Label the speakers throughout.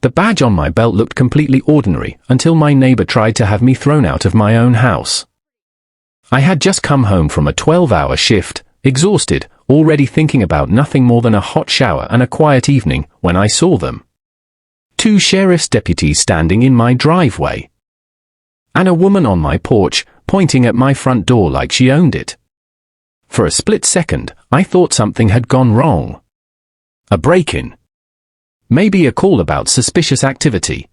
Speaker 1: The badge on my belt looked completely ordinary until my neighbor tried to have me thrown out of my own house. I had just come home from a 12-hour shift, exhausted, already thinking about nothing more than a hot shower and a quiet evening, when I saw them. 2 sheriff's deputies standing in my driveway. And a woman on my porch, pointing at my front door like she owned it. For a split second, I thought something had gone wrong. A break-in. Maybe a call about suspicious activity.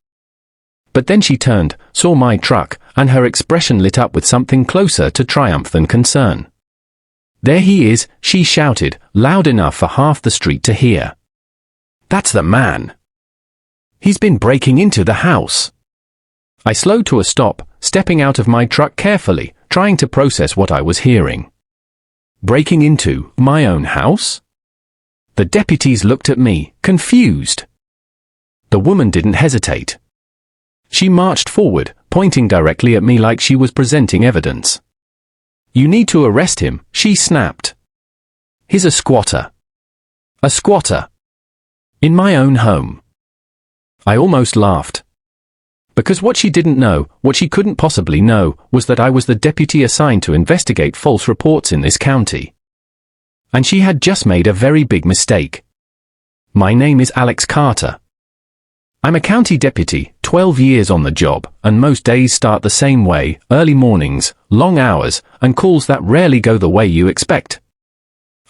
Speaker 1: But then she turned, saw my truck, and her expression lit up with something closer to triumph than concern. "There he is," she shouted, loud enough for half the street to hear. "That's the man. He's been breaking into the house." I slowed to a stop, stepping out of my truck carefully, trying to process what I was hearing. Breaking into my own house? The deputies looked at me, confused. The woman didn't hesitate. She marched forward, pointing directly at me like she was presenting evidence. "You need to arrest him," she snapped. "He's a squatter." A squatter. In my own home. I almost laughed. Because what she didn't know, what she couldn't possibly know, was that I was the deputy assigned to investigate false reports in this county. And she had just made a very big mistake. My name is Alex Carter. I'm a county deputy, 12 years on the job, and most days start the same way, early mornings, long hours, and calls that rarely go the way you expect.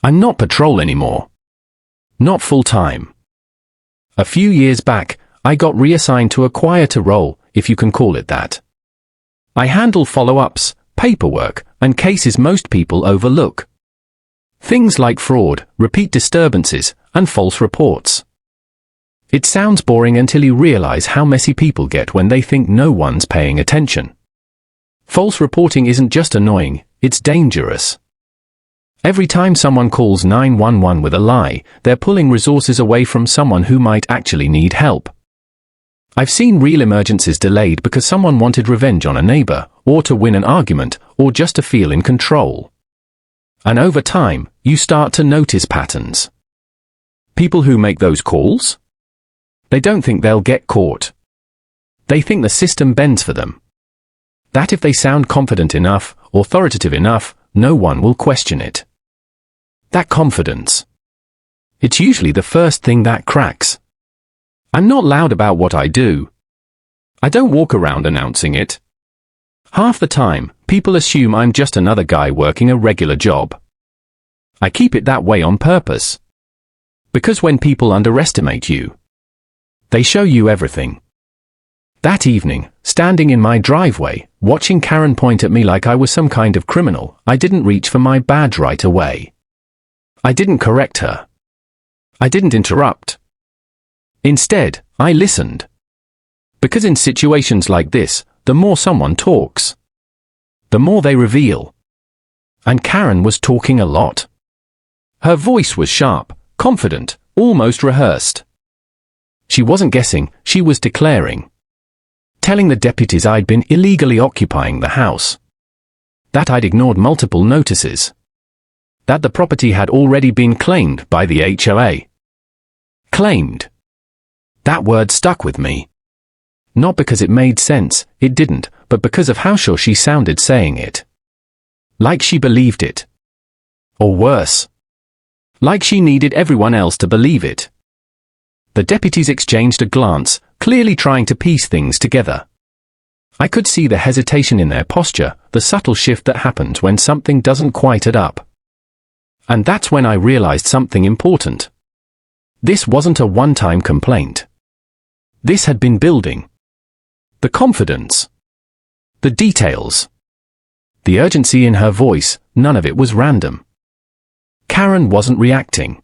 Speaker 1: I'm not patrol anymore. Not full-time. A few years back, I got reassigned to a quieter role, if you can call it that. I handle follow-ups, paperwork, and cases most people overlook. Things like fraud, repeat disturbances, and false reports. It sounds boring until you realize how messy people get when they think no one's paying attention. False reporting isn't just annoying, it's dangerous. Every time someone calls 911 with a lie, they're pulling resources away from someone who might actually need help. I've seen real emergencies delayed because someone wanted revenge on a neighbor, or to win an argument, or just to feel in control. And over time, you start to notice patterns. People who make those calls? They don't think they'll get caught. They think the system bends for them. That if they sound confident enough, authoritative enough, no one will question it. That confidence. It's usually the first thing that cracks. I'm not loud about what I do. I don't walk around announcing it. Half the time, people assume I'm just another guy working a regular job. I keep it that way on purpose. Because when people underestimate you, they show you everything. That evening, standing in my driveway, watching Karen point at me like I was some kind of criminal, I didn't reach for my badge right away. I didn't correct her. I didn't interrupt. Instead, I listened. Because in situations like this, the more someone talks, the more they reveal. And Karen was talking a lot. Her voice was sharp, confident, almost rehearsed. She wasn't guessing, she was declaring. Telling the deputies I'd been illegally occupying the house. That I'd ignored multiple notices. That the property had already been claimed by the HOA. Claimed. That word stuck with me. Not because it made sense, it didn't, but because of how sure she sounded saying it. Like she believed it. Or worse. Like she needed everyone else to believe it. The deputies exchanged a glance, clearly trying to piece things together. I could see the hesitation in their posture, the subtle shift that happens when something doesn't quite add up. And that's when I realized something important. This wasn't a one-time complaint. This had been building. The confidence. The details. The urgency in her voice, none of it was random. Karen wasn't reacting.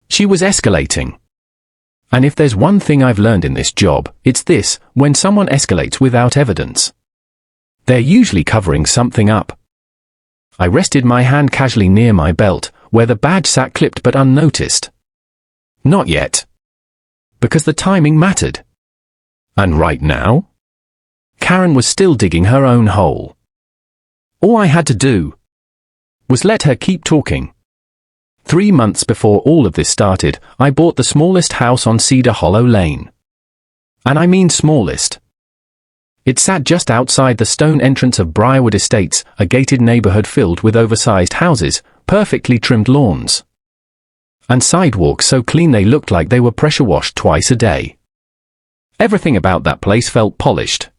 Speaker 1: She was escalating. And if there's one thing I've learned in this job, it's this: when someone escalates without evidence, they're usually covering something up. I rested my hand casually near my belt, where the badge sat clipped but unnoticed. Not yet. Because the timing mattered. And right now? Karen was still digging her own hole. All I had to do was let her keep talking. 3 months before all of this started, I bought the smallest house on Cedar Hollow Lane. And I mean smallest. It sat just outside the stone entrance of Briarwood Estates, a gated neighborhood filled with oversized houses, perfectly trimmed lawns, and sidewalks so clean they looked like they were pressure washed twice a day. Everything about that place felt polished,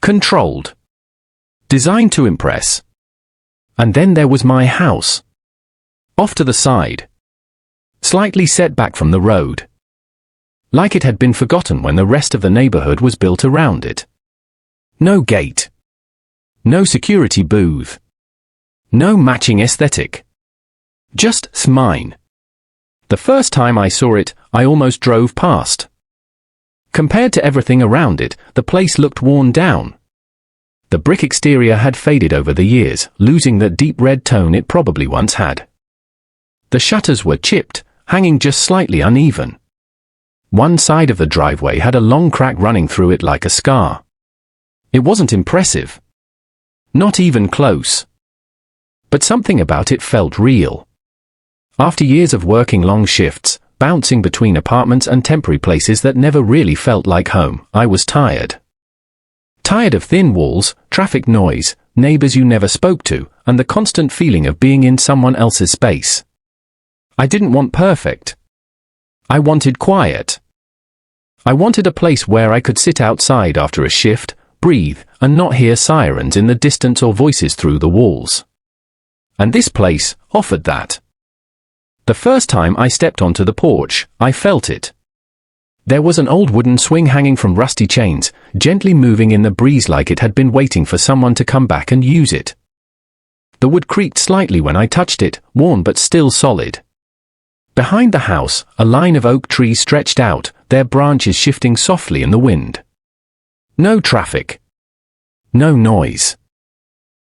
Speaker 1: controlled, designed to impress. And then there was my house, off to the side, slightly set back from the road, like it had been forgotten when the rest of the neighborhood was built around it. No gate, no security booth, no matching aesthetic. Just mine. The first time I saw it, I almost drove past. Compared to everything around it, the place looked worn down. The brick exterior had faded over the years, losing that deep red tone it probably once had. The shutters were chipped, hanging just slightly uneven. One side of the driveway had a long crack running through it like a scar. It wasn't impressive. Not even close. But something about it felt real. After years of working long shifts, bouncing between apartments and temporary places that never really felt like home, I was tired. Tired of thin walls, traffic noise, neighbors you never spoke to, and the constant feeling of being in someone else's space. I didn't want perfect. I wanted quiet. I wanted a place where I could sit outside after a shift, breathe, and not hear sirens in the distance or voices through the walls. And this place offered that. The first time I stepped onto the porch, I felt it. There was an old wooden swing hanging from rusty chains, gently moving in the breeze like it had been waiting for someone to come back and use it. The wood creaked slightly when I touched it, worn but still solid. Behind the house, a line of oak trees stretched out, their branches shifting softly in the wind. No traffic. No noise.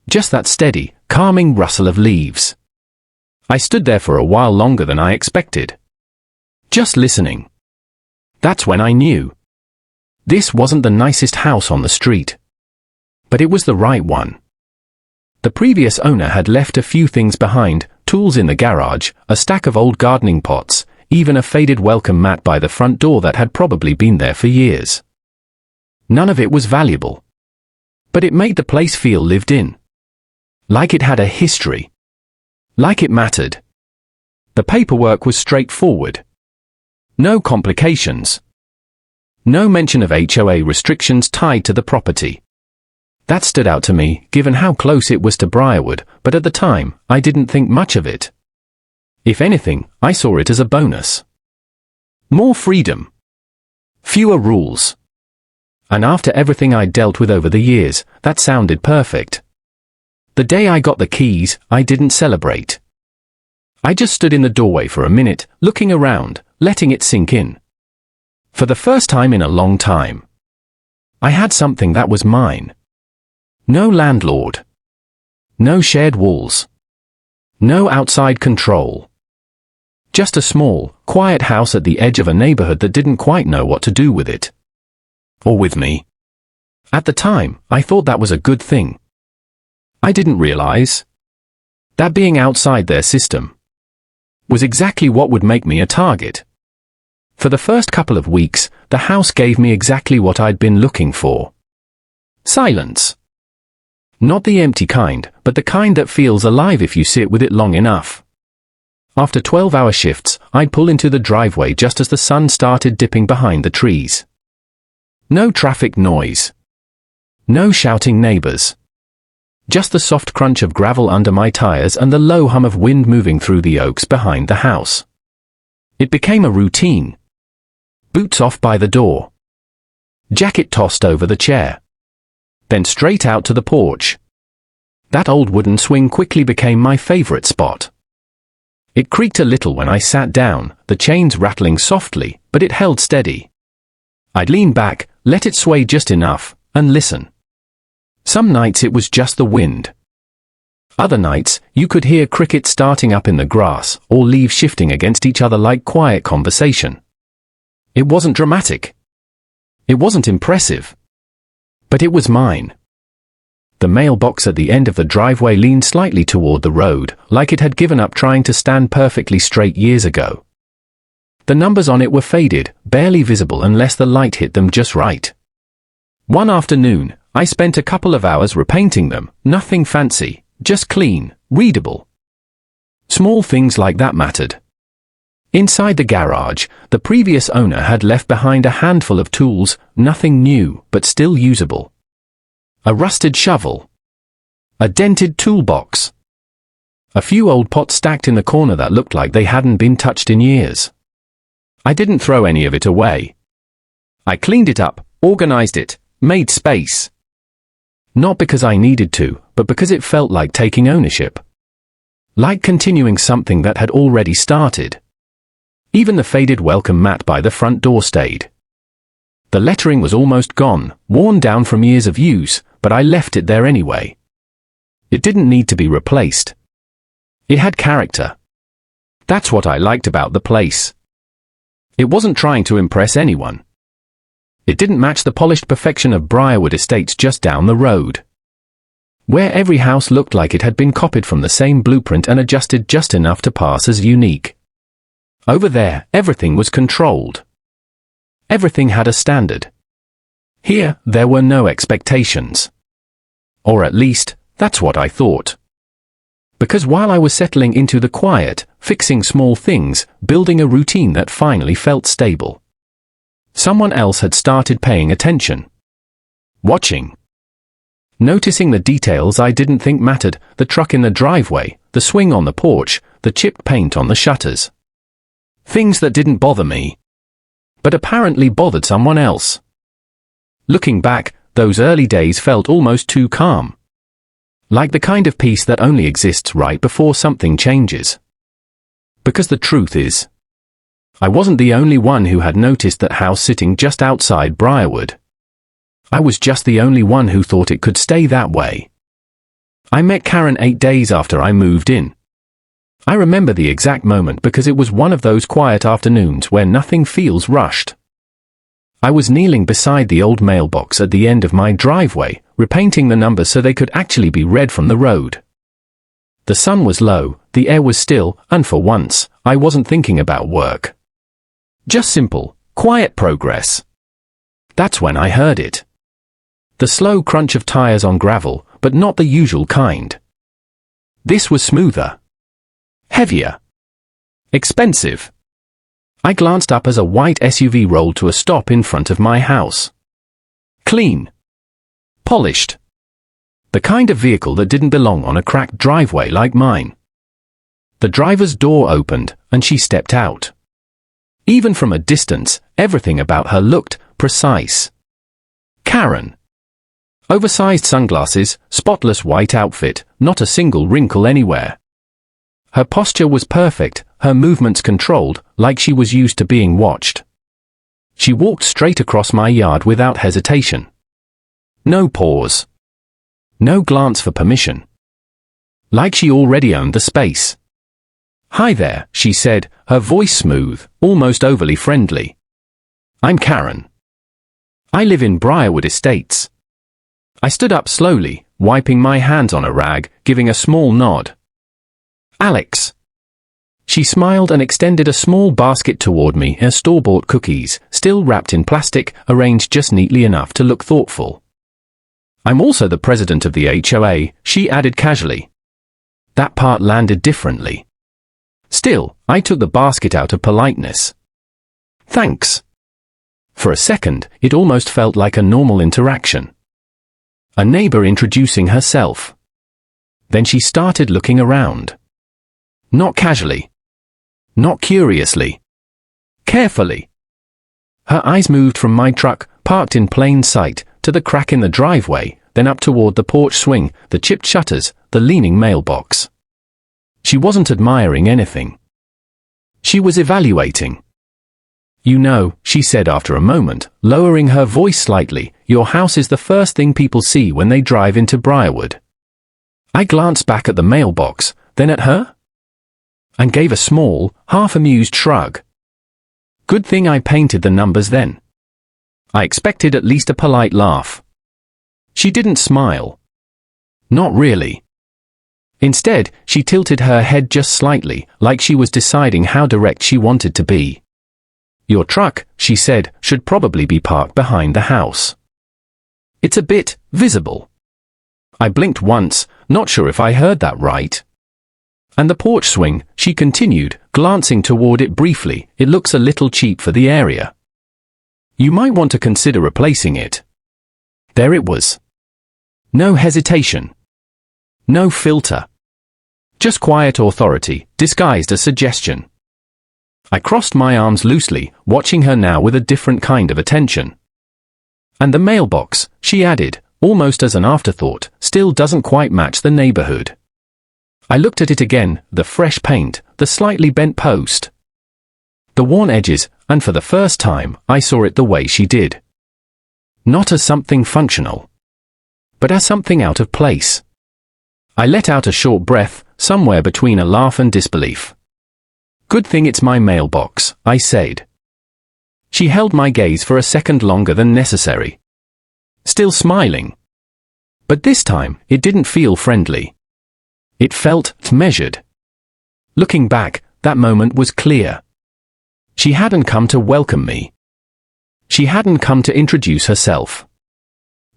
Speaker 1: Just that steady, calming rustle of leaves. I stood there for a while longer than I expected. Just listening. That's when I knew. This wasn't the nicest house on the street. But it was the right one. The previous owner had left a few things behind, tools in the garage, a stack of old gardening pots, even a faded welcome mat by the front door that had probably been there for years. None of it was valuable. But it made the place feel lived in. Like it had a history. Like it mattered. The paperwork was straightforward. No complications. No mention of HOA restrictions tied to the property. That stood out to me, given how close it was to Briarwood, but at the time, I didn't think much of it. If anything, I saw it as a bonus. More freedom. Fewer rules. And after everything I'd dealt with over the years, that sounded perfect. The day I got the keys, I didn't celebrate. I just stood in the doorway for a minute, looking around, letting it sink in. For the first time in a long time. I had something that was mine. No landlord. No shared walls. No outside control. Just a small, quiet house at the edge of a neighborhood that didn't quite know what to do with it. Or with me. At the time, I thought that was a good thing. I didn't realize that being outside their system was exactly what would make me a target. For the first couple of weeks, the house gave me exactly what I'd been looking for. Silence. Not the empty kind, but the kind that feels alive if you sit with it long enough. After 12-hour shifts, I'd pull into the driveway just as the sun started dipping behind the trees. No traffic noise. No shouting neighbors. Just the soft crunch of gravel under my tires and the low hum of wind moving through the oaks behind the house. It became a routine. Boots off by the door. Jacket tossed over the chair. Then straight out to the porch. That old wooden swing quickly became my favorite spot. It creaked a little when I sat down, the chains rattling softly, but it held steady. I'd lean back, let it sway just enough, and listen. Some nights it was just the wind. Other nights, you could hear crickets starting up in the grass, or leaves shifting against each other like quiet conversation. It wasn't dramatic. It wasn't impressive. But it was mine. The mailbox at the end of the driveway leaned slightly toward the road, like it had given up trying to stand perfectly straight years ago. The numbers on it were faded, barely visible unless the light hit them just right. One afternoon, I spent a couple of hours repainting them, nothing fancy, just clean, readable. Small things like that mattered. Inside the garage, the previous owner had left behind a handful of tools, nothing new, but still usable. A rusted shovel. A dented toolbox. A few old pots stacked in the corner that looked like they hadn't been touched in years. I didn't throw any of it away. I cleaned it up, organized it, made space. Not because I needed to, but because it felt like taking ownership. Like continuing something that had already started. Even the faded welcome mat by the front door stayed. The lettering was almost gone, worn down from years of use, but I left it there anyway. It didn't need to be replaced. It had character. That's what I liked about the place. It wasn't trying to impress anyone. It didn't match the polished perfection of Briarwood Estates just down the road, where every house looked like it had been copied from the same blueprint and adjusted just enough to pass as unique. Over there, everything was controlled. Everything had a standard. Here, there were no expectations. Or at least, that's what I thought. Because while I was settling into the quiet, fixing small things, building a routine that finally felt stable, someone else had started paying attention. Watching. Noticing the details I didn't think mattered, the truck in the driveway, the swing on the porch, the chipped paint on the shutters. Things that didn't bother me, but apparently bothered someone else. Looking back, those early days felt almost too calm. Like the kind of peace that only exists right before something changes. Because the truth is, I wasn't the only one who had noticed that house sitting just outside Briarwood. I was just the only one who thought it could stay that way. I met Karen 8 days after I moved in. I remember the exact moment because it was one of those quiet afternoons where nothing feels rushed. I was kneeling beside the old mailbox at the end of my driveway, repainting the numbers so they could actually be read from the road. The sun was low, the air was still, and for once, I wasn't thinking about work. Just simple, quiet progress. That's when I heard it. The slow crunch of tires on gravel, but not the usual kind. This was smoother. Heavier. Expensive. I glanced up as a white SUV rolled to a stop in front of my house. Clean. Polished. The kind of vehicle that didn't belong on a cracked driveway like mine. The driver's door opened, and she stepped out. Even from a distance, everything about her looked precise. Karen. Oversized sunglasses, spotless white outfit, not a single wrinkle anywhere. Her posture was perfect, her movements controlled, like she was used to being watched. She walked straight across my yard without hesitation. No pause. No glance for permission. Like she already owned the space. "Hi there," she said, her voice smooth, almost overly friendly. "I'm Karen. I live in Briarwood Estates." I stood up slowly, wiping my hands on a rag, giving a small nod. "Alex." She smiled and extended a small basket toward me, her store-bought cookies, still wrapped in plastic, arranged just neatly enough to look thoughtful. "I'm also the president of the HOA," she added casually. That part landed differently. Still, I took the basket out of politeness. "Thanks." For a second, it almost felt like a normal interaction. A neighbor introducing herself. Then she started looking around. Not casually. Not curiously. Carefully. Her eyes moved from my truck, parked in plain sight, to the crack in the driveway, then up toward the porch swing, the chipped shutters, the leaning mailbox. She wasn't admiring anything. She was evaluating. "You know," she said after a moment, lowering her voice slightly, "your house is the first thing people see when they drive into Briarwood." I glanced back at the mailbox, then at her, and gave a small, half-amused shrug. Good thing I painted the numbers then. I expected at least a polite laugh. She didn't smile. Not really. Instead, she tilted her head just slightly, like she was deciding how direct she wanted to be. "Your truck," she said, "should probably be parked behind the house. It's a bit visible." I blinked once, not sure if I heard that right. "And the porch swing," she continued, glancing toward it briefly, "it looks a little cheap for the area. You might want to consider replacing it." There it was. No hesitation. No filter. Just quiet authority, disguised as suggestion. I crossed my arms loosely, watching her now with a different kind of attention. "And the mailbox," she added, almost as an afterthought, "still doesn't quite match the neighborhood." I looked at it again, the fresh paint, the slightly bent post, the worn edges, and for the first time, I saw it the way she did. Not as something functional, but as something out of place. I let out a short breath, somewhere between a laugh and disbelief. "Good thing it's my mailbox," I said. She held my gaze for a second longer than necessary, still smiling. But this time, it didn't feel friendly. It felt measured. Looking back, that moment was clear. She hadn't come to welcome me. She hadn't come to introduce herself.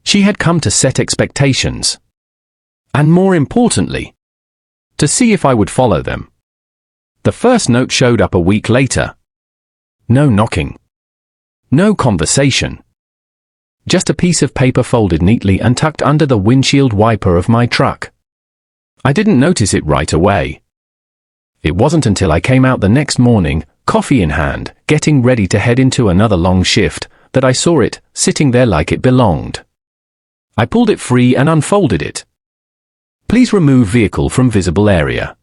Speaker 1: She had come to set expectations. And more importantly, to see if I would follow them. The first note showed up a week later. No knocking. No conversation. Just a piece of paper folded neatly and tucked under the windshield wiper of my truck. I didn't notice it right away. It wasn't until I came out the next morning, coffee in hand, getting ready to head into another long shift, that I saw it, sitting there like it belonged. I pulled it free and unfolded it. "Please remove vehicle from visible area.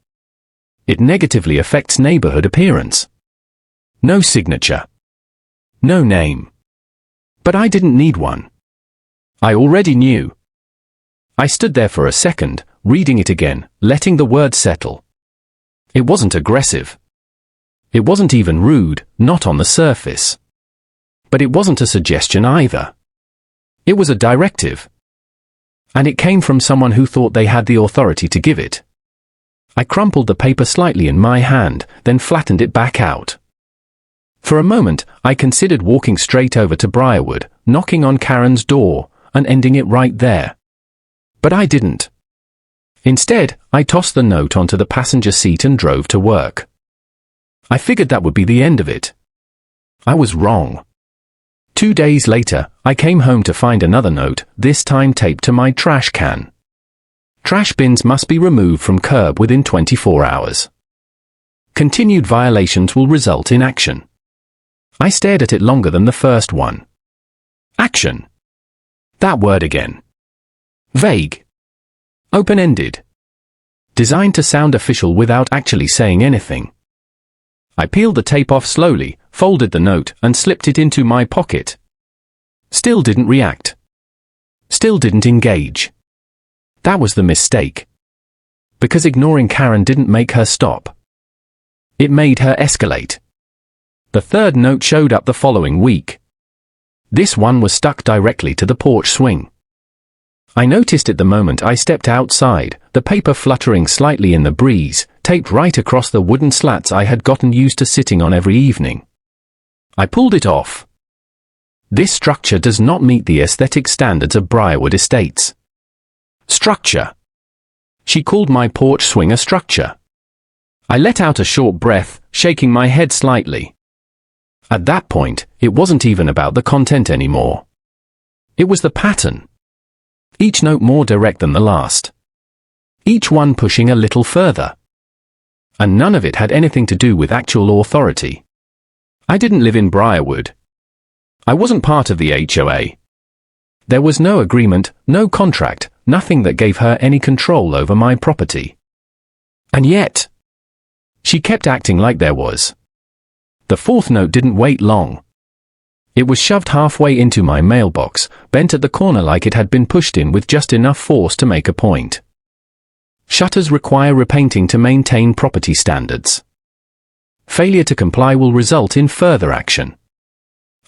Speaker 1: It negatively affects neighborhood appearance." No signature. No name. But I didn't need one. I already knew. I stood there for a second, reading it again, letting the words settle. It wasn't aggressive. It wasn't even rude, not on the surface. But it wasn't a suggestion either. It was a directive. And it came from someone who thought they had the authority to give it. I crumpled the paper slightly in my hand, then flattened it back out. For a moment, I considered walking straight over to Briarwood, knocking on Karen's door, and ending it right there. But I didn't. Instead, I tossed the note onto the passenger seat and drove to work. I figured that would be the end of it. I was wrong. 2 days later, I came home to find another note, this time taped to my trash can. Trash bins must be removed from curb within 24 hours. Continued violations will result in action. I stared at it longer than the first one. Action. That word again. Vague. Open-ended. Designed to sound official without actually saying anything. I peeled the tape off slowly, folded the note, and slipped it into my pocket. Still didn't react. Still didn't engage. That was the mistake. Because ignoring Karen didn't make her stop. It made her escalate. The third note showed up the following week. This one was stuck directly to the porch swing. I noticed it the moment I stepped outside, the paper fluttering slightly in the breeze, taped right across the wooden slats I had gotten used to sitting on every evening. I pulled it off. This structure does not meet the aesthetic standards of Briarwood Estates. Structure. She called my porch swing a structure. I let out a short breath, shaking my head slightly. At that point, it wasn't even about the content anymore. It was the pattern. Each note more direct than the last. Each one pushing a little further. And none of it had anything to do with actual authority. I didn't live in Briarwood. I wasn't part of the HOA. There was no agreement, no contract, nothing that gave her any control over my property. And yet, she kept acting like there was. The fourth note didn't wait long. It was shoved halfway into my mailbox, bent at the corner like it had been pushed in with just enough force to make a point. Shutters require repainting to maintain property standards. Failure to comply will result in further action.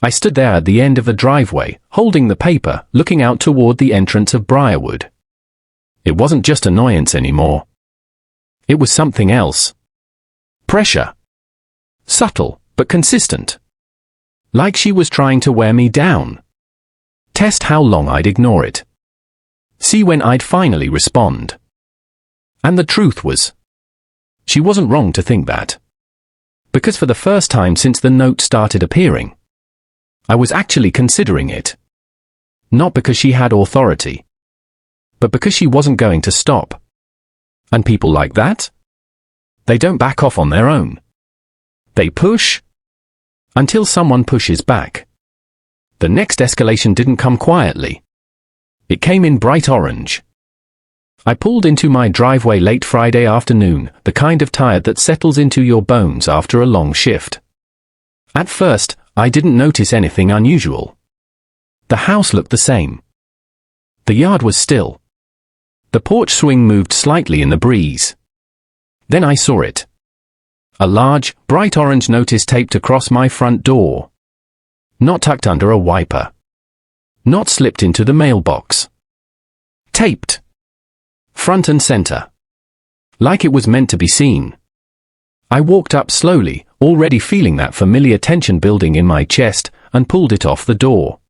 Speaker 1: I stood there at the end of the driveway, holding the paper, looking out toward the entrance of Briarwood. It wasn't just annoyance anymore. It was something else. Pressure. Subtle, but consistent. Like she was trying to wear me down. Test how long I'd ignore it. See when I'd finally respond. And the truth was, she wasn't wrong to think that. Because for the first time since the note started appearing, I was actually considering it. Not because she had authority, but because she wasn't going to stop. And people like that? They don't back off on their own. They push until someone pushes back. The next escalation didn't come quietly. It came in bright orange. I pulled into my driveway late Friday afternoon, the kind of tired that settles into your bones after a long shift. At first, I didn't notice anything unusual. The house looked the same. The yard was still. The porch swing moved slightly in the breeze. Then I saw it. A large, bright orange notice taped across my front door. Not tucked under a wiper. Not slipped into the mailbox. Taped. Front and center. Like it was meant to be seen. I walked up slowly, already feeling that familiar tension building in my chest, and pulled it off the door.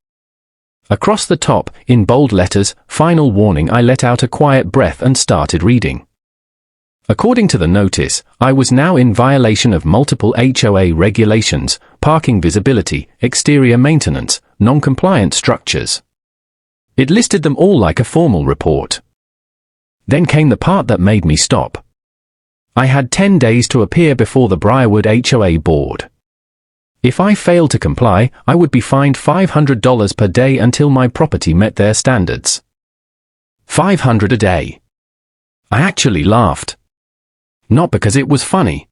Speaker 1: Across the top, in bold letters, "Final warning." I let out a quiet breath and started reading. According to the notice, I was now in violation of multiple HOA regulations: parking visibility, exterior maintenance, non-compliant structures. It listed them all like a formal report. Then came the part that made me stop. I had 10 days to appear before the Briarwood HOA board. If I failed to comply, I would be fined $500 per day until my property met their standards. $500 a day. I actually laughed. Not because it was funny.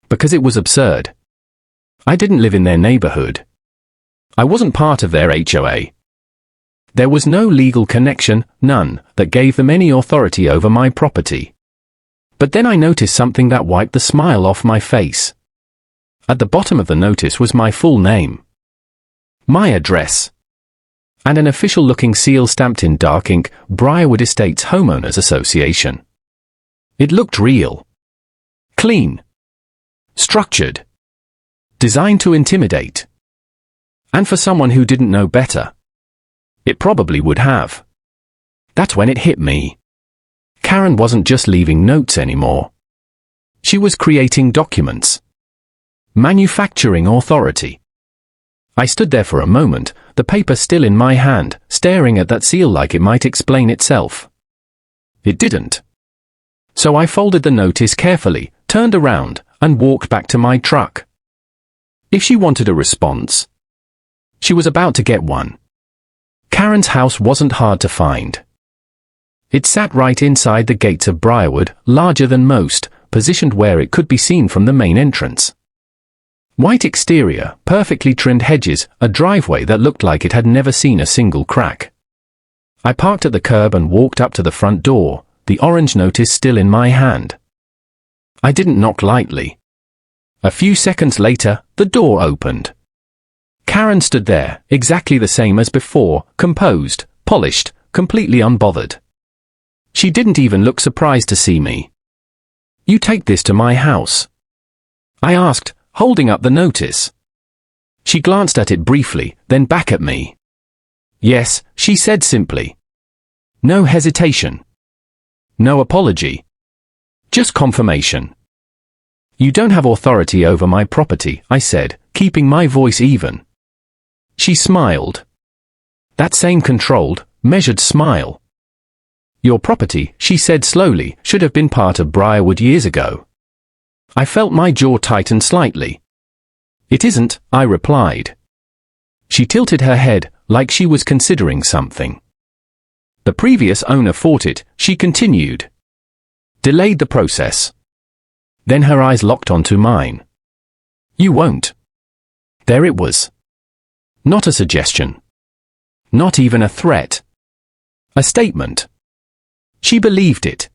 Speaker 1: Because it was absurd. I didn't live in their neighborhood. I wasn't part of their HOA. There was no legal connection, none, that gave them any authority over my property. But then I noticed something that wiped the smile off my face. At the bottom of the notice was my full name, my address, and an official-looking seal stamped in dark ink, Briarwood Estates Homeowners Association. It looked real. Clean. Structured. Designed to intimidate. And for someone who didn't know better, it probably would have. That's when it hit me. Karen wasn't just leaving notes anymore. She was creating documents. Manufacturing authority. I stood there for a moment, the paper still in my hand, staring at that seal like it might explain itself. It didn't. So I folded the notice carefully, turned around, and walked back to my truck. If she wanted a response, she was about to get one. Karen's house wasn't hard to find. It sat right inside the gates of Briarwood, larger than most, positioned where it could be seen from the main entrance. White exterior, perfectly trimmed hedges, a driveway that looked like it had never seen a single crack. I parked at the curb and walked up to the front door, the orange notice still in my hand. I didn't knock lightly. A few seconds later, the door opened. Karen stood there, exactly the same as before, composed, polished, completely unbothered. She didn't even look surprised to see me. "You take this to my house?" I asked, holding up the notice. She glanced at it briefly, then back at me. "Yes," she said simply. No hesitation. No apology. Just confirmation. "You don't have authority over my property," I said, keeping my voice even. She smiled. That same controlled, measured smile. "Your property," she said slowly, "should have been part of Briarwood years ago." I felt my jaw tighten slightly. "It isn't," I replied. She tilted her head, like she was considering something. "The previous owner fought it," she continued. "Delayed the process." Then her eyes locked onto mine. "You won't." There it was. Not a suggestion. Not even a threat. A statement. She believed it.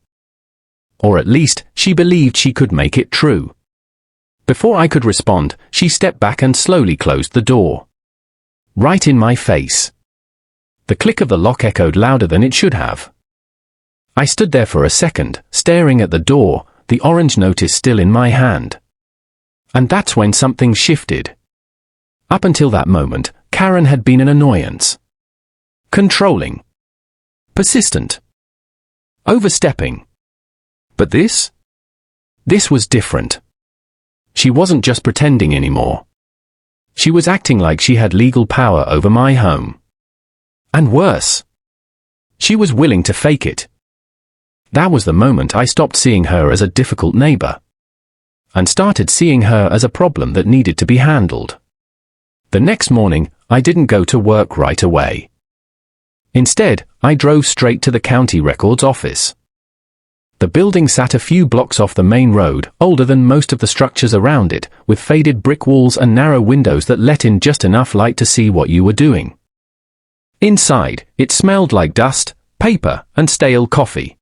Speaker 1: Or at least, she believed she could make it true. Before I could respond, she stepped back and slowly closed the door. Right in my face. The click of the lock echoed louder than it should have. I stood there for a second, staring at the door, the orange notice still in my hand. And that's when something shifted. Up until that moment, Karen had been an annoyance. Controlling. Persistent. Overstepping. But this? This was different. She wasn't just pretending anymore. She was acting like she had legal power over my home. And worse. She was willing to fake it. That was the moment I stopped seeing her as a difficult neighbor. And started seeing her as a problem that needed to be handled. The next morning, I didn't go to work right away. Instead, I drove straight to the county records office. The building sat a few blocks off the main road, older than most of the structures around it, with faded brick walls and narrow windows that let in just enough light to see what you were doing. Inside, it smelled like dust, paper, and stale coffee.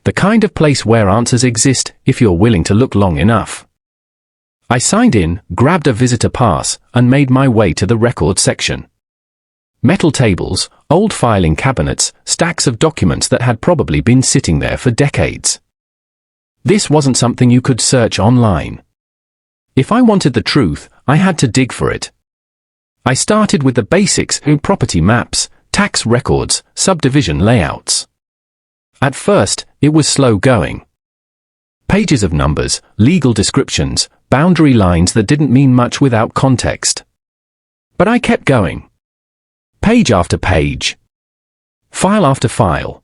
Speaker 1: The kind of place where answers exist if you're willing to look long enough. I signed in, grabbed a visitor pass, and made my way to the record section. Metal tables, old filing cabinets, stacks of documents that had probably been sitting there for decades. This wasn't something you could search online. If I wanted the truth, I had to dig for it. I started with the basics: property maps, tax records, subdivision layouts. At first, it was slow going. Pages of numbers, legal descriptions, boundary lines that didn't mean much without context. But I kept going. Page after page. File after file.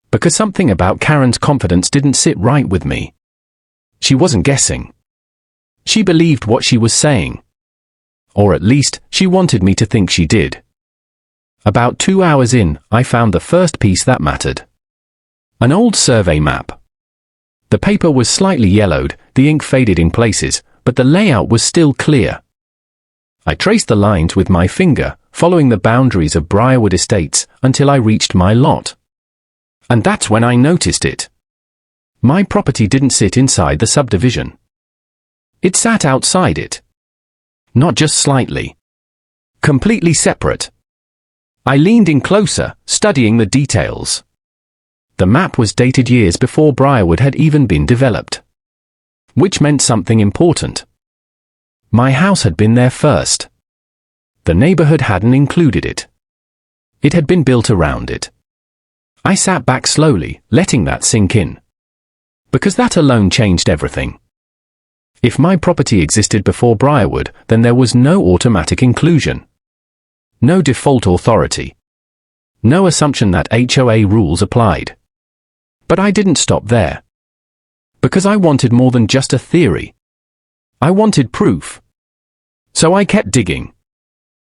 Speaker 1: Because something about Karen's confidence didn't sit right with me. She wasn't guessing. She believed what she was saying. Or at least, she wanted me to think she did. About 2 hours in, I found the first piece that mattered. An old survey map. The paper was slightly yellowed, the ink faded in places, but the layout was still clear. I traced the lines with my finger, following the boundaries of Briarwood Estates, until I reached my lot. And that's when I noticed it. My property didn't sit inside the subdivision. It sat outside it. Not just slightly. Completely separate. I leaned in closer, studying the details. The map was dated years before Briarwood had even been developed. Which meant something important. My house had been there first. The neighborhood hadn't included it. It had been built around it. I sat back slowly, letting that sink in. Because that alone changed everything. If my property existed before Briarwood, then there was no automatic inclusion. No default authority. No assumption that HOA rules applied. But I didn't stop there. Because I wanted more than just a theory. I wanted proof. So I kept digging.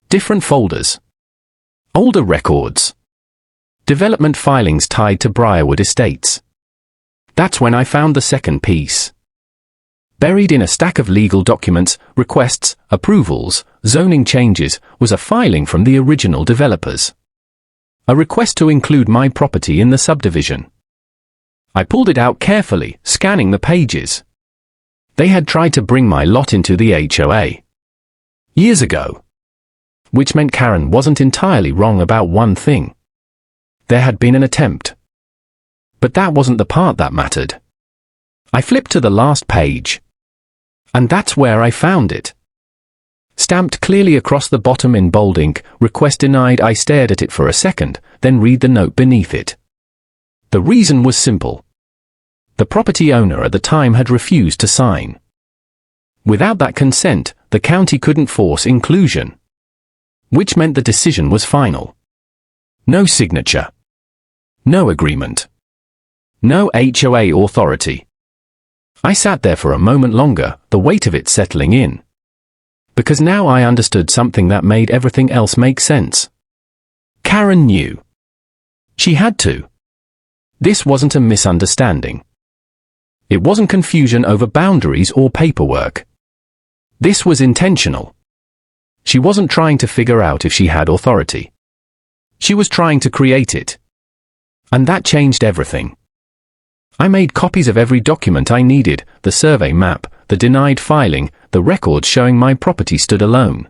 Speaker 1: Different folders. Older records. Development filings tied to Briarwood Estates. That's when I found the second piece. Buried in a stack of legal documents, requests, approvals, zoning changes, was a filing from the original developers. A request to include my property in the subdivision. I pulled it out carefully, scanning the pages. They had tried to bring my lot into the HOA. Years ago. Which meant Karen wasn't entirely wrong about one thing. There had been an attempt. But that wasn't the part that mattered. I flipped to the last page. And that's where I found it. Stamped clearly across the bottom in bold ink, request denied. I stared at it for a second, then read the note beneath it. The reason was simple. The property owner at the time had refused to sign. Without that consent, the county couldn't force inclusion. Which meant the decision was final. No signature. No agreement. No HOA authority. I sat there for a moment longer, the weight of it settling in. Because now I understood something that made everything else make sense. Karen knew. She had to. This wasn't a misunderstanding. It wasn't confusion over boundaries or paperwork. This was intentional. She wasn't trying to figure out if she had authority. She was trying to create it. And that changed everything. I made copies of every document I needed, the survey map, the denied filing, the records showing my property stood alone.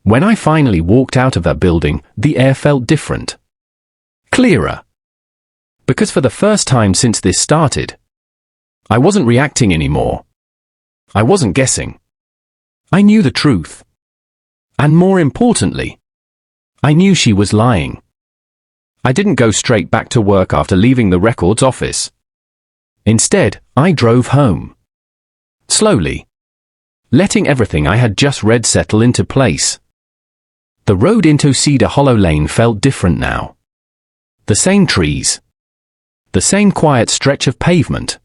Speaker 1: When I finally walked out of that building, the air felt different. Clearer. Because for the first time since this started, I wasn't reacting anymore. I wasn't guessing. I knew the truth. And more importantly, I knew she was lying. I didn't go straight back to work after leaving the records office. Instead, I drove home. Slowly. Letting everything I had just read settle into place. The road into Cedar Hollow Lane felt different now. The same trees. The same quiet stretch of pavement.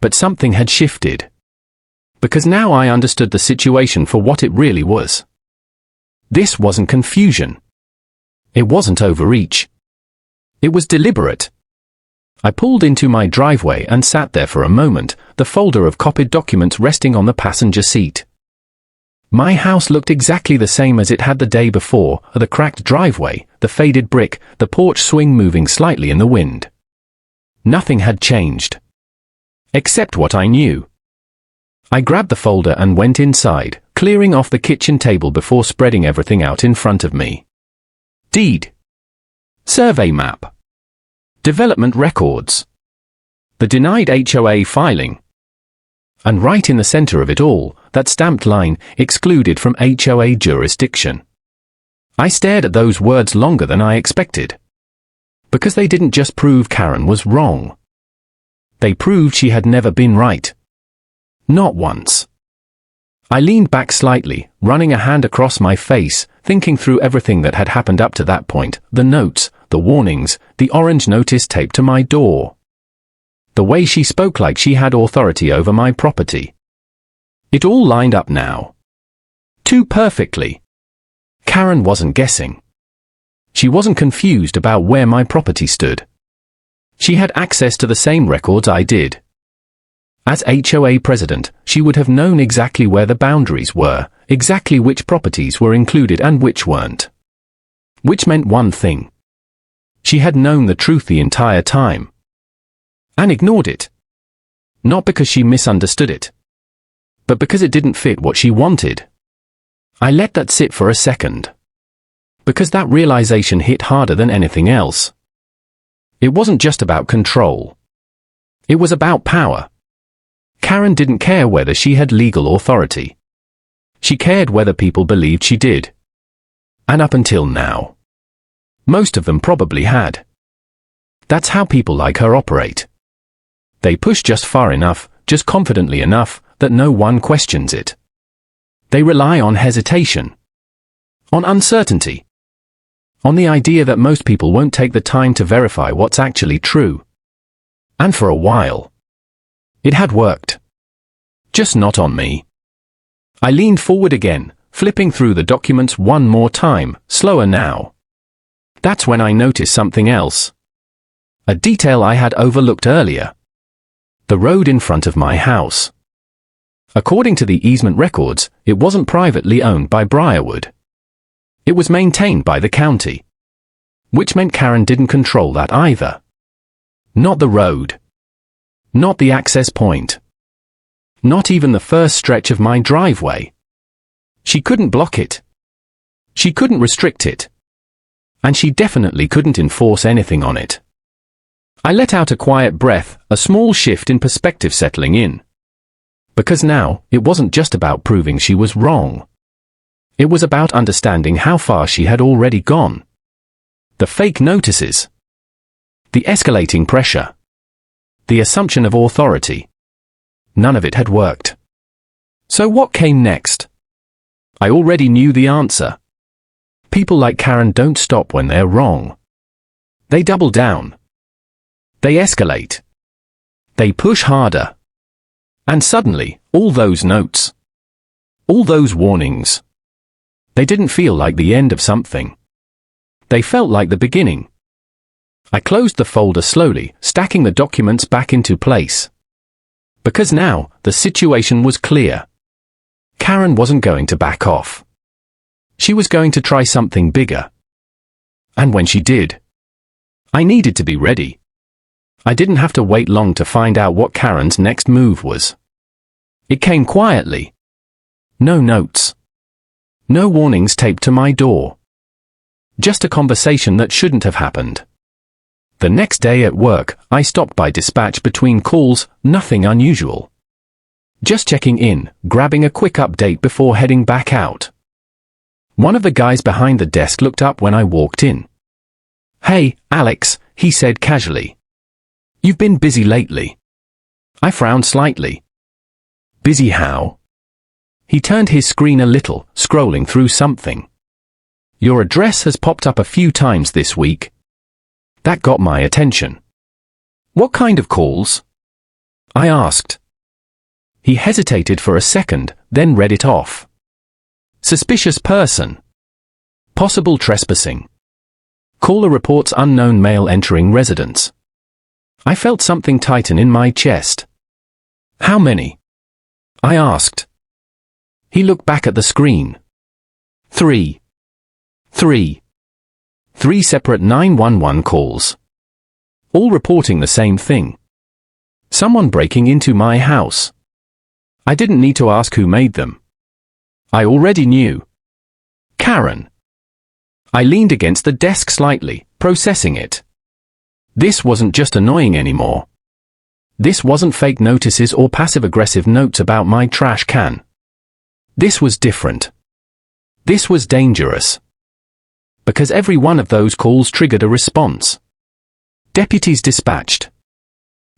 Speaker 1: But something had shifted. Because now I understood the situation for what it really was. This wasn't confusion. It wasn't overreach. It was deliberate. I pulled into my driveway and sat there for a moment, the folder of copied documents resting on the passenger seat. My house looked exactly the same as it had the day before, the cracked driveway, the faded brick, the porch swing moving slightly in the wind. Nothing had changed. Except what I knew. I grabbed the folder and went inside, clearing off the kitchen table before spreading everything out in front of me. Deed. Survey map. Development records. The denied HOA filing. And right in the center of it all, that stamped line, excluded from HOA jurisdiction. I stared at those words longer than I expected. Because they didn't just prove Karen was wrong. They proved she had never been right. Not once. I leaned back slightly, running a hand across my face, thinking through everything that had happened up to that point, the notes, the warnings, the orange notice taped to my door. The way she spoke like she had authority over my property. It all lined up now. Too perfectly. Karen wasn't guessing. She wasn't confused about where my property stood. She had access to the same records I did. As HOA president, she would have known exactly where the boundaries were, exactly which properties were included and which weren't. Which meant one thing. She had known the truth the entire time. And ignored it. Not because she misunderstood it. But because it didn't fit what she wanted. I let that sit for a second. Because that realization hit harder than anything else. It wasn't just about control. It was about power. Karen didn't care whether she had legal authority. She cared whether people believed she did. And up until now. Most of them probably had. That's how people like her operate. They push just far enough, just confidently enough, that no one questions it. They rely on hesitation. On uncertainty. On the idea that most people won't take the time to verify what's actually true. And for a while. It had worked. Just not on me. I leaned forward again, flipping through the documents one more time, slower now. That's when I noticed something else. A detail I had overlooked earlier. The road in front of my house. According to the easement records, it wasn't privately owned by Briarwood. It was maintained by the county. Which meant Karen didn't control that either. Not the road. Not the access point. Not even the first stretch of my driveway. She couldn't block it. She couldn't restrict it. And she definitely couldn't enforce anything on it. I let out a quiet breath, a small shift in perspective settling in. Because now, it wasn't just about proving she was wrong. It was about understanding how far she had already gone. The fake notices. The escalating pressure. The assumption of authority. None of it had worked. So what came next? I already knew the answer. People like Karen don't stop when they're wrong. They double down. They escalate. They push harder. And suddenly, all those notes. All those warnings. They didn't feel like the end of something. They felt like the beginning. I closed the folder slowly, stacking the documents back into place. Because now, the situation was clear. Karen wasn't going to back off. She was going to try something bigger. And when she did, I needed to be ready. I didn't have to wait long to find out what Karen's next move was. It came quietly. No notes. No warnings taped to my door. Just a conversation that shouldn't have happened. The next day at work, I stopped by dispatch between calls, nothing unusual. Just checking in, grabbing a quick update before heading back out. One of the guys behind the desk looked up when I walked in. "Hey, Alex," he said casually. "You've been busy lately." I frowned slightly. "Busy how?" He turned his screen a little, scrolling through something. "Your address has popped up a few times this week." That got my attention. "What kind of calls?" I asked. He hesitated for a second, then read it off. "Suspicious person. Possible trespassing. Caller reports unknown male entering residence." I felt something tighten in my chest. "How many?" I asked. He looked back at the screen. Three separate 911 calls. All reporting the same thing. Someone breaking into my house. I didn't need to ask who made them. I already knew. Karen. I leaned against the desk slightly, processing it. This wasn't just annoying anymore. This wasn't fake notices or passive-aggressive notes about my trash can. This was different. This was dangerous. Because every one of those calls triggered a response. Deputies dispatched.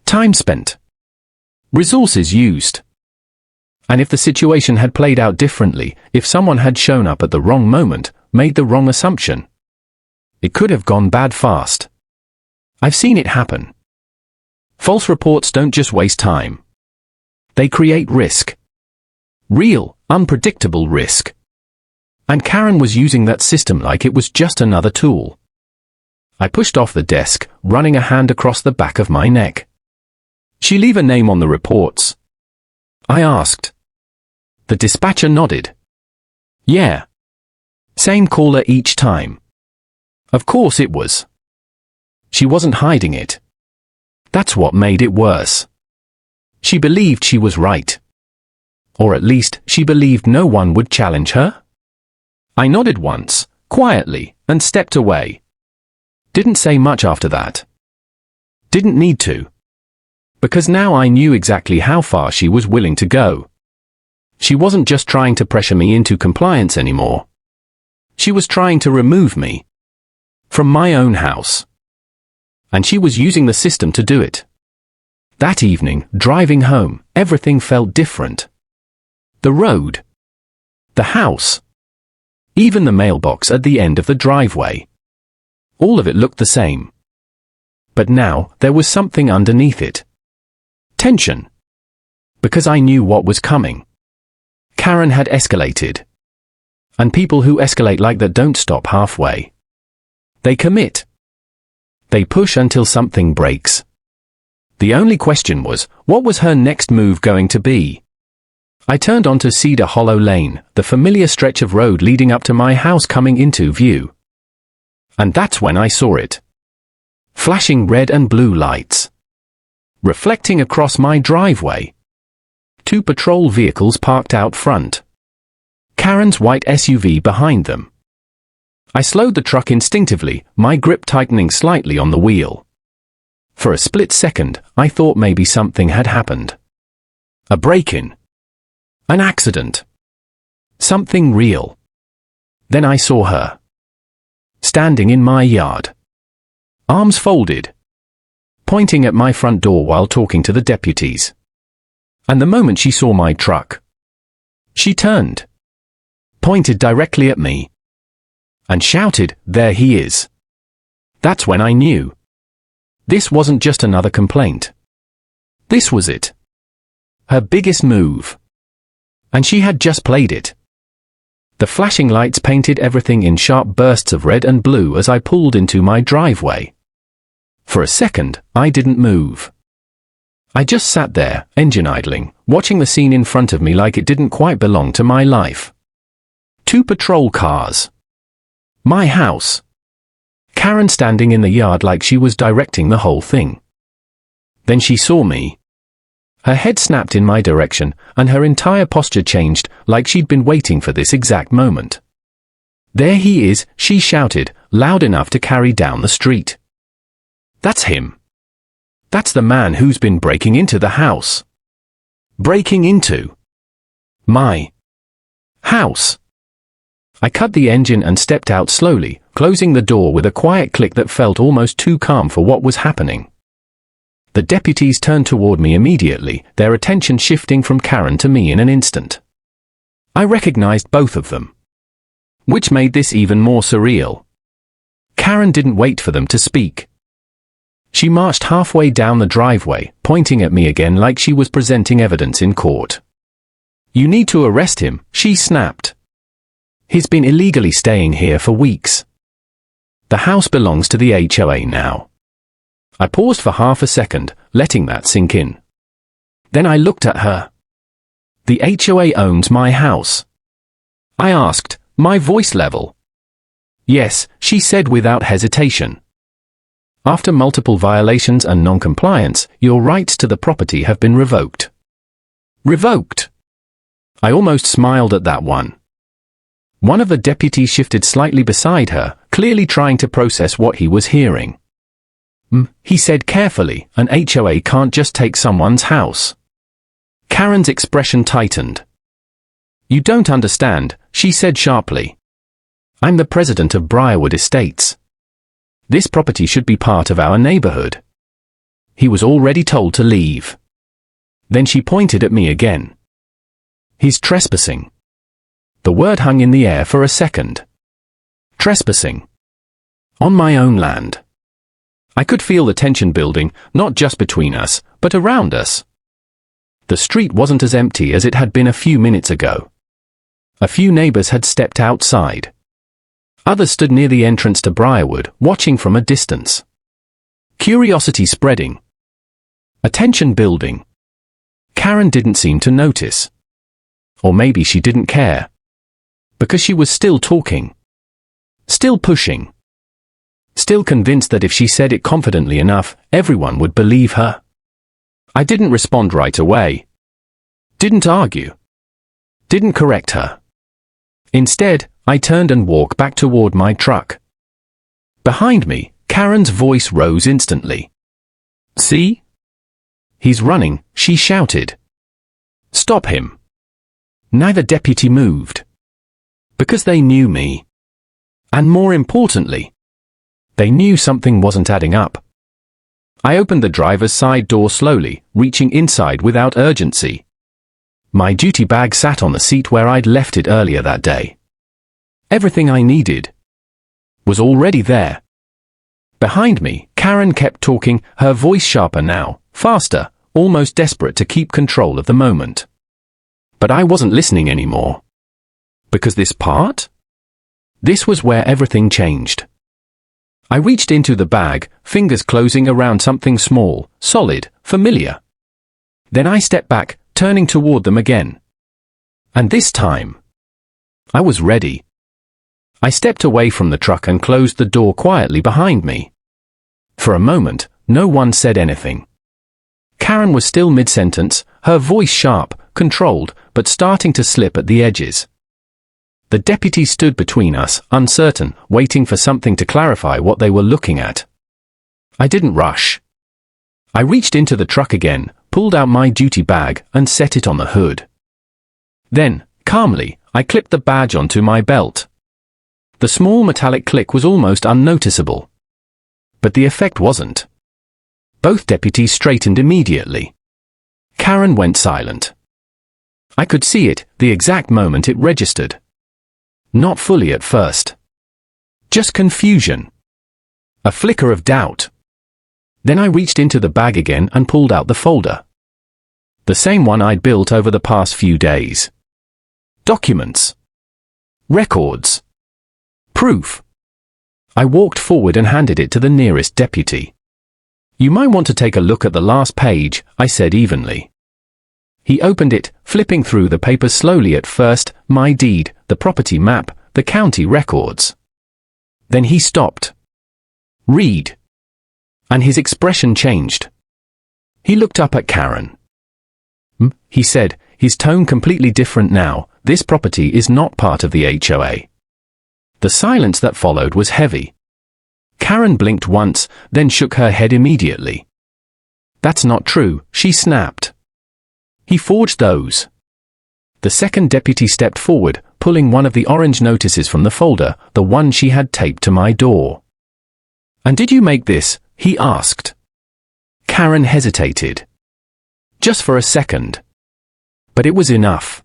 Speaker 1: Time spent. Resources used. And if the situation had played out differently, if someone had shown up at the wrong moment, made the wrong assumption, it could have gone bad fast. I've seen it happen. False reports don't just waste time. They create risk. Real, unpredictable risk. And Karen was using that system like it was just another tool. I pushed off the desk, running a hand across the back of my neck. "She leave a name on the reports?" I asked. The dispatcher nodded. "Yeah. Same caller each time." Of course it was. She wasn't hiding it. That's what made it worse. She believed she was right. Or at least, she believed no one would challenge her. I nodded once, quietly, and stepped away. Didn't say much after that. Didn't need to. Because now I knew exactly how far she was willing to go. She wasn't just trying to pressure me into compliance anymore. She was trying to remove me from my own house. And she was using the system to do it. That evening, driving home, everything felt different. The road. The house. Even the mailbox at the end of the driveway. All of it looked the same. But now, there was something underneath it. Tension. Because I knew what was coming. Karen had escalated. And people who escalate like that don't stop halfway. They commit. They push until something breaks. The only question was, what was her next move going to be? I turned onto Cedar Hollow Lane, the familiar stretch of road leading up to my house coming into view. And that's when I saw it. Flashing red and blue lights. Reflecting across my driveway. 2 patrol vehicles parked out front. Karen's white SUV behind them. I slowed the truck instinctively, my grip tightening slightly on the wheel. For a split second, I thought maybe something had happened. A break-in. An accident. Something real. Then I saw her. Standing in my yard. Arms folded. Pointing at my front door while talking to the deputies. And the moment she saw my truck, she turned. Pointed directly at me. And shouted, "There he is." That's when I knew. This wasn't just another complaint. This was it. Her biggest move. And she had just played it. The flashing lights painted everything in sharp bursts of red and blue as I pulled into my driveway. For a second, I didn't move. I just sat there, engine idling, watching the scene in front of me like it didn't quite belong to my life. 2 patrol cars. My house. Karen standing in the yard like she was directing the whole thing. Then she saw me. Her head snapped in my direction, and her entire posture changed, like she'd been waiting for this exact moment. "There he is," she shouted, loud enough to carry down the street. "That's him. That's the man who's been breaking into the house. Breaking into my house." I cut the engine and stepped out slowly, closing the door with a quiet click that felt almost too calm for what was happening. The deputies turned toward me immediately, their attention shifting from Karen to me in an instant. I recognized both of them, which made this even more surreal. Karen didn't wait for them to speak. She marched halfway down the driveway, pointing at me again like she was presenting evidence in court. "You need to arrest him," she snapped. "He's been illegally staying here for weeks. The house belongs to the HOA now." I paused for half a second, letting that sink in. Then I looked at her. "The HOA owns my house?" I asked, my voice level. "Yes," she said without hesitation. "After multiple violations and non-compliance, your rights to the property have been revoked." Revoked? I almost smiled at that one. One of the deputies shifted slightly beside her, clearly trying to process what he was hearing. He said carefully, "An HOA can't just take someone's house." Karen's expression tightened. "You don't understand," she said sharply. "I'm the president of Briarwood Estates. This property should be part of our neighborhood." He was already told to leave. Then she pointed at me again. "He's trespassing." The word hung in the air for a second. Trespassing. On my own land. I could feel the tension building, not just between us, but around us. The street wasn't as empty as it had been a few minutes ago. A few neighbors had stepped outside. Others stood near the entrance to Briarwood, watching from a distance. Curiosity spreading. Attention building. Karen didn't seem to notice. Or maybe she didn't care. Because she was still talking. Still pushing. Still convinced that if she said it confidently enough, everyone would believe her. I didn't respond right away. Didn't argue. Didn't correct her. Instead, I turned and walked back toward my truck. Behind me, Karen's voice rose instantly. "See? He's running," she shouted. "Stop him." Neither deputy moved. Because they knew me. And more importantly, they knew something wasn't adding up. I opened the driver's side door slowly, reaching inside without urgency. My duty bag sat on the seat where I'd left it earlier that day. Everything I needed was already there. Behind me, Karen kept talking, her voice sharper now, faster, almost desperate to keep control of the moment. But I wasn't listening anymore. Because this part? This was where everything changed. I reached into the bag, fingers closing around something small, solid, familiar. Then I stepped back, turning toward them again. And this time, I was ready. I stepped away from the truck and closed the door quietly behind me. For a moment, no one said anything. Karen was still mid-sentence, her voice sharp, controlled, but starting to slip at the edges. The deputy stood between us, uncertain, waiting for something to clarify what they were looking at. I didn't rush. I reached into the truck again, pulled out my duty bag, and set it on the hood. Then, calmly, I clipped the badge onto my belt. The small metallic click was almost unnoticeable. But the effect wasn't. Both deputies straightened immediately. Karen went silent. I could see it, the exact moment it registered. Not fully at first. Just confusion. A flicker of doubt. Then I reached into the bag again and pulled out the folder. The same one I'd built over the past few days. Documents. Records. Proof. I walked forward and handed it to the nearest deputy. "You might want to take a look at the last page," I said evenly. He opened it, flipping through the papers slowly at first, my deed, the property map, the county records. Then he stopped. "Read." And his expression changed. He looked up at Karen. He said, his tone completely different now, "This property is not part of the HOA." The silence that followed was heavy. Karen blinked once, then shook her head immediately. "That's not true," she snapped. "He forged those. The second deputy stepped forward, pulling one of the orange notices from the folder, the one she had taped to my door. "And did you make this?" he asked. Karen hesitated. Just for a second. But it was enough.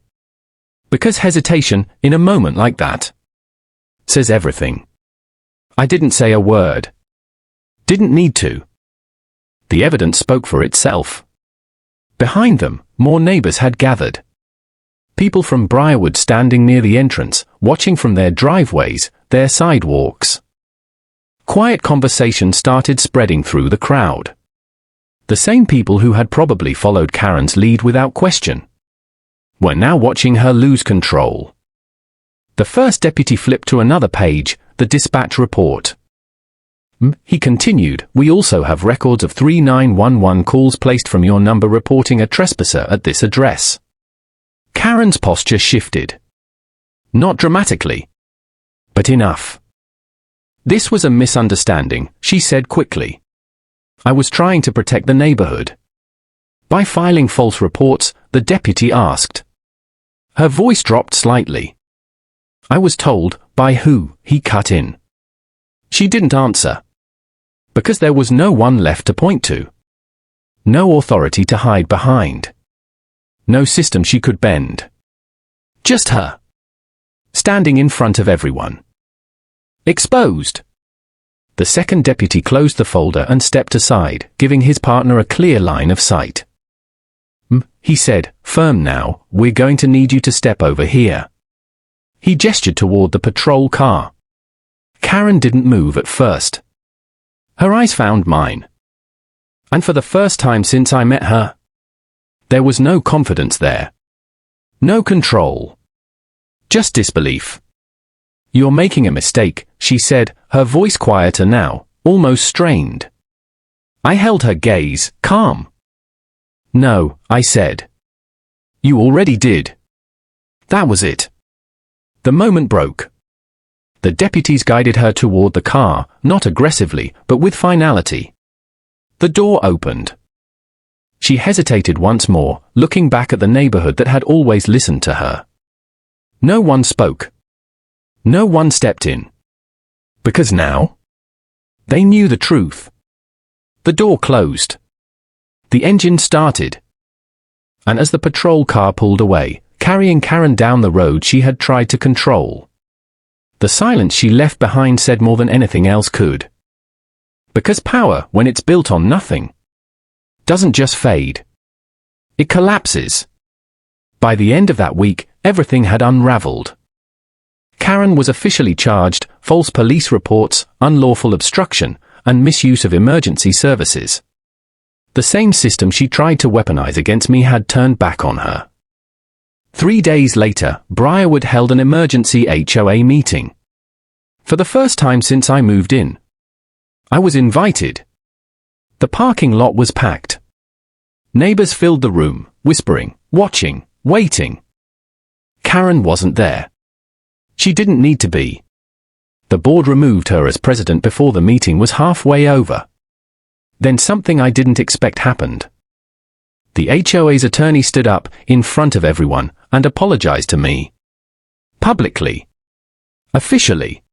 Speaker 1: Because hesitation, in a moment like that, says everything. I didn't say a word. Didn't need to. The evidence spoke for itself. Behind them, more neighbors had gathered. People from Briarwood standing near the entrance, watching from their driveways, their sidewalks. Quiet conversation started spreading through the crowd. The same people who had probably followed Karen's lead without question were now watching her lose control. The first deputy flipped to another page, the dispatch report. He continued, "We also have records of 3 911 calls placed from your number reporting a trespasser at this address." Karen's posture shifted. Not dramatically, but enough. "This was a misunderstanding," she said quickly. "I was trying to protect the neighborhood." "By filing false reports?" the deputy asked. Her voice dropped slightly. "I was told." "By who?" he cut in. She didn't answer. Because there was no one left to point to. No authority to hide behind. No system she could bend. Just her. Standing in front of everyone. Exposed. The second deputy closed the folder and stepped aside, giving his partner a clear line of sight. He said, "Firm now, we're going to need you to step over here." He gestured toward the patrol car. Karen didn't move at first. Her eyes found mine. And for the first time since I met her, there was no confidence there. No control. Just disbelief. "You're making a mistake," she said, her voice quieter now, almost strained. I held her gaze, calm. "No," I said. "You already did." That was it. The moment broke. The deputies guided her toward the car, not aggressively, but with finality. The door opened. She hesitated once more, looking back at the neighborhood that had always listened to her. No one spoke. No one stepped in. Because now, they knew the truth. The door closed. The engine started. And as the patrol car pulled away, carrying Karen down the road she had tried to control, the silence she left behind said more than anything else could. Because power, when it's built on nothing, doesn't just fade. It collapses. By the end of that week, everything had unraveled. Karen was officially charged, false police reports, unlawful obstruction, and misuse of emergency services. The same system she tried to weaponize against me had turned back on her. 3 days later, Briarwood held an emergency HOA meeting. For the first time since I moved in, I was invited. The parking lot was packed. Neighbors filled the room, whispering, watching, waiting. Karen wasn't there. She didn't need to be. The board removed her as president before the meeting was halfway over. Then something I didn't expect happened. The HOA's attorney stood up, in front of everyone, and apologized to me. Publicly. Officially.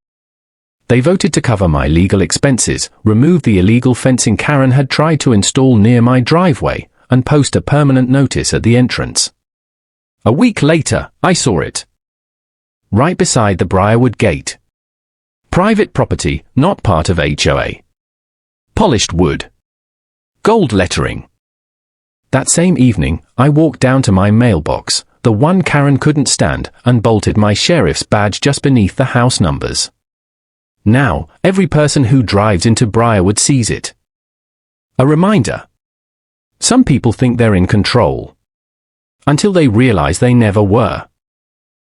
Speaker 1: They voted to cover my legal expenses, remove the illegal fencing Karen had tried to install near my driveway, and post a permanent notice at the entrance. A week later, I saw it. Right beside the Briarwood gate. Private property, not part of HOA. Polished wood. Gold lettering. That same evening, I walked down to my mailbox, the one Karen couldn't stand, and bolted my sheriff's badge just beneath the house numbers. Now, every person who drives into Briarwood sees it. A reminder. Some people think they're in control. Until they realize they never were.